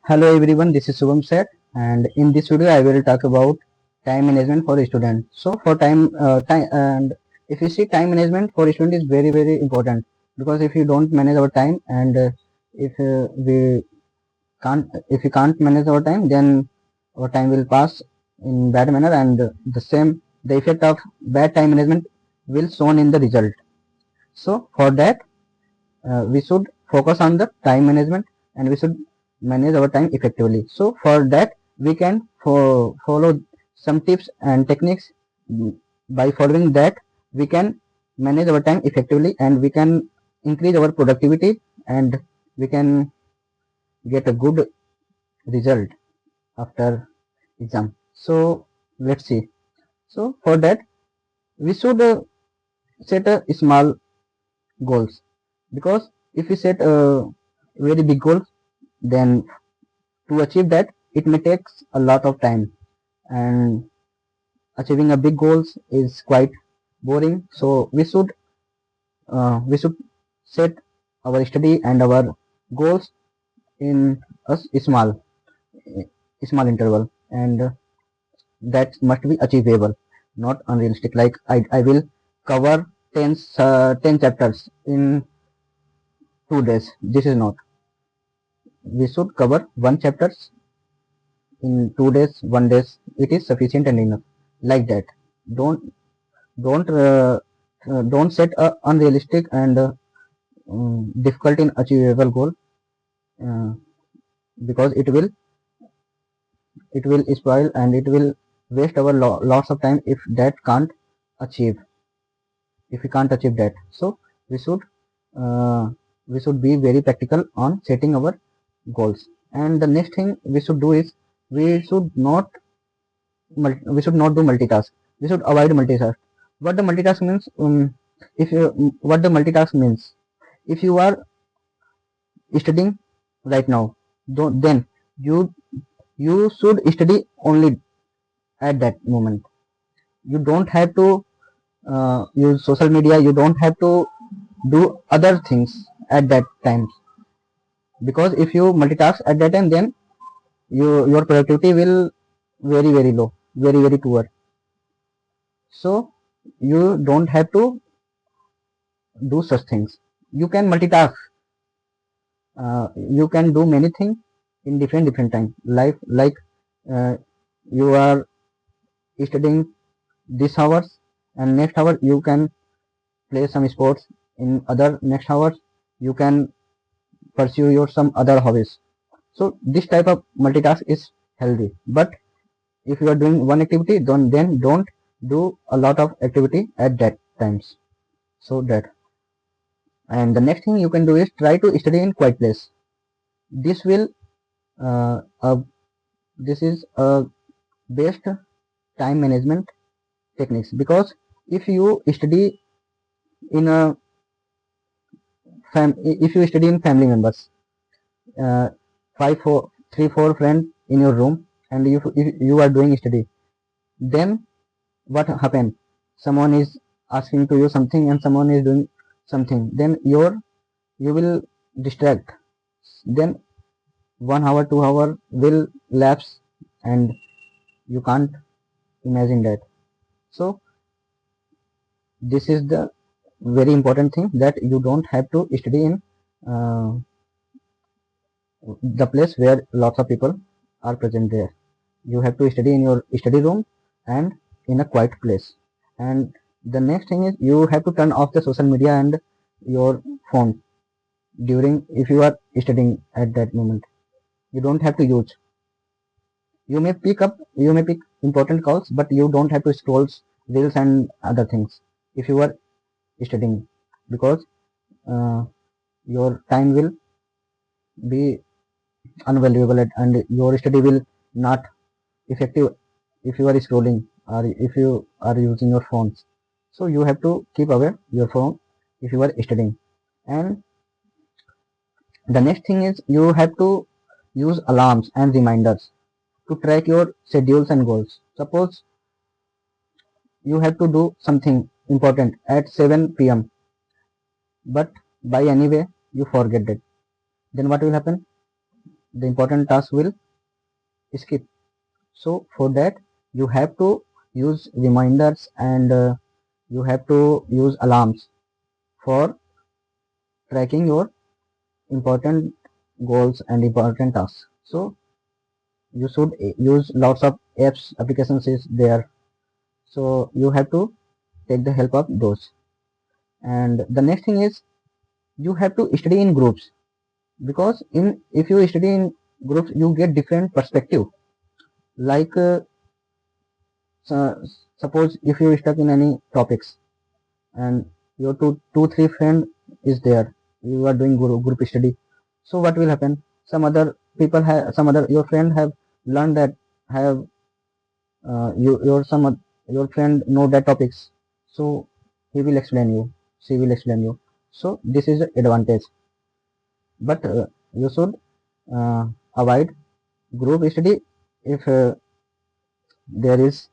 Hello everyone, this is Shubham Seth, and in this video I will talk about time management for student. So for time and if you see, time management for student is very important, because if you don't manage our time and if we if you can't manage our time, then our time will pass in bad manner, and the effect of bad time management will shown in the result. So for that we should focus on the time management, and we should manage our time effectively. So for that we can follow some tips and techniques. By following that, we can manage our time effectively, and we can increase our productivity, and we can get a good result after exam. So let's see. So for that we should set a small goals, because if we set a very big goal, then to achieve that it may take a lot of time, and achieving a big goals is quite boring. So we should set our study and our goals in a small interval, and that must be achievable, not unrealistic. Like I will cover 10 chapters in 2 days. This is not. We should cover one chapters in 2 days, 1 days. It is sufficient and enough. Like that. Don't don't set a unrealistic and difficult in achievable goal, uh, because it will spoil, and it will waste our lots of time achieve if we can't achieve that. So we should uh, we should be very practical on setting our goals. And the next thing we should do is, we should not we should not do multitask. We should avoid multitask. What the multitask means? If you What the multitask means, if you are studying right now, then you should study only at that moment. You don't have to use social media. You don't have to do other things at that time, because if you multitask at that time, then your productivity will very low, very poor. So you don't have to do such things. You can multitask. You can do many things in different time. Like uh, you are studying this hours, and next hour you can play some sports. In other next hours you can pursue your some other hobbies. So this type of multitask is healthy. But if you are doing one activity, then don't do a lot of activity at that times. So that. And the next thing you can do is try to study in quiet place. This will uh, uh, this is a best time management techniques, because if you study in a if you study in family members, uh, five four three four friends in your room, and if you are doing study, then what happen? Someone is asking to you something, and someone is doing something, then you will distract. Then 1 hour 2 hour will lapse, and you can't imagine that. So this is the very important thing, that you don't have to study in uh, the place where lots of people are present there. You have to study in your study room, and in a quiet place. And the next thing is, you have to turn off the social media and your phone during, if you are studying at that moment. You don't have to use. You may pick important calls, but you don't have to scroll reels and other things if you are studying, because uh, your time will be unvaluable, and your study will not effective if you are scrolling, or if you are using your phones. So you have to keep away your phone if you are studying. And the next thing is, you have to use alarms and reminders to track your schedules and goals. Suppose you have to do something important at 7 p.m., but by anyway you forget it. Then what will happen? the important task will skip. So for that you have to use reminders, and you have to use alarms for tracking your important goals and important tasks. So you should use lots of apps, applications is there, so you have to take the help of those. And the next thing is you have to study in groups, because in if you study in groups you get different perspective. Like suppose if you stuck in any topics, and your two three friend is there, you are doing group study. So what will happen, some other people have, some other your friend have learned that, have your friend know that topics, so he will explain you, she will explain you. So this is the advantage. But you should uh, avoid group study if there is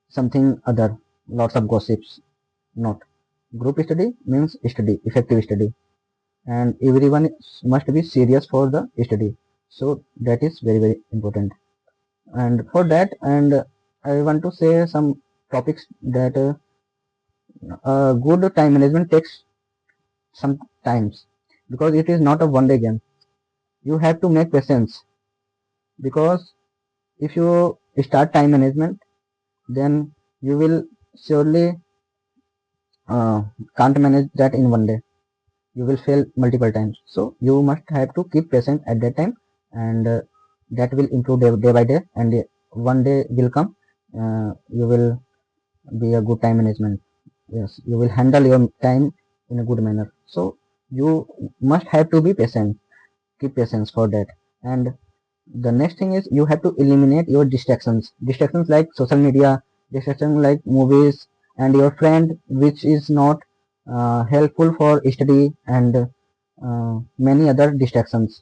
something other, lots of gossips. Not, group study means study, effective study, and everyone must be serious for the study. So that is very very important. And for that, and I want to say some topics that good time management takes some times, because it is not a one day game. You have to make patience, because if you start time management, then you will surely can't manage that in one day. You will fail multiple times. So you must have to keep patient at that time, and that will improve day by day, and one day will come, you will be a good time management. Yes, you will handle your time in a good manner. So you must have to be patient, keep patience for that. And the next thing is you have to eliminate your distractions like social media, distractions like movies and your friend, which is not helpful for study, and many other distractions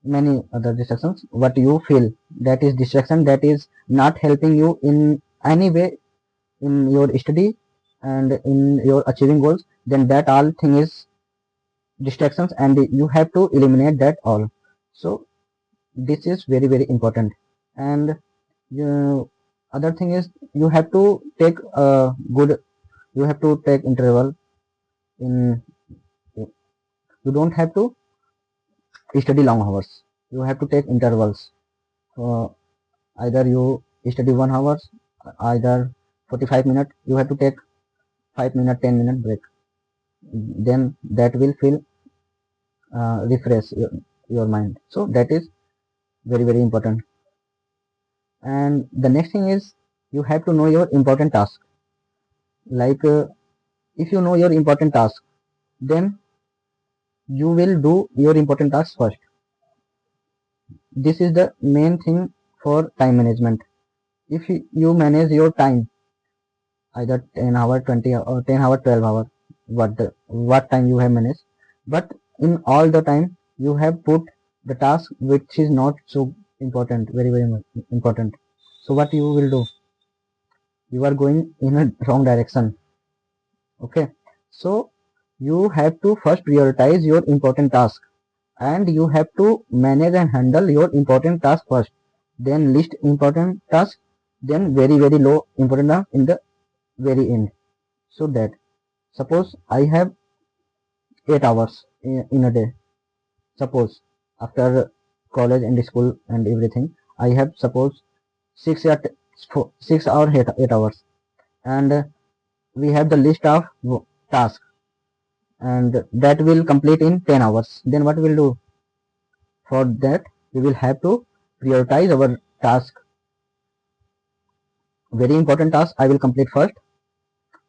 what you feel that is distraction, that is not helping you in any way in your study and in your achieving goals, then that all thing is distractions, and you have to eliminate that all. So this is very very important. And other thing is you have to take a good, you have to take interval in, you don't have to study long hours, you have to take intervals. Either you study 1 hours, either 45 minutes, you have to take 5 minute 10 minute break, then that will feel refresh your mind. So that is very very important. And the next thing is you have to know your important task. Like if you know your important task, then you will do your important task first. This is the main thing for time management. If you manage your time, either 10 hour 20 or 10 hour 12 hour, what time you have managed, but in all the time you have put the task which is not so important, very very much important. So what you will do, you are going in a wrong direction. Okay, so you have to first prioritize your important task, and you have to manage and handle your important task first, then list important task, then very very low important task in the very end. So that, suppose I have 8 hours in a day, suppose after college and school and everything, I have suppose 6 or 6 or 8 hours, and we have the list of tasks, and that will complete in 10 hours. Then what we'll do, for that we will have to prioritize our task. Very important task I will complete first,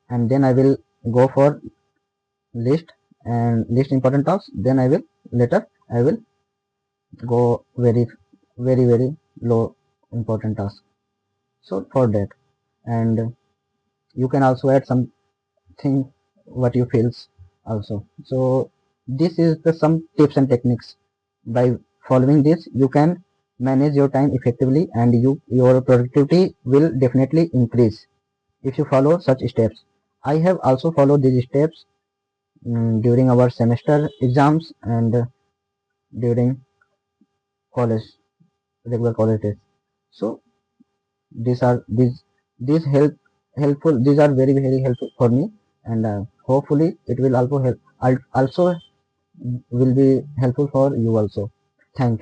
and then I will go for list, and list important tasks, then I will later I will go very very very low important task. So for that, and you can also add something what you feels also. So this is the some tips and techniques. By following this you can manage your time effectively, and your productivity will definitely increase if you follow such steps. I have also followed these steps during our semester exams, and during college, regular college days. So these helpful, these are very helpful for me, and hopefully it will also help, also will be helpful for you also. Thank you.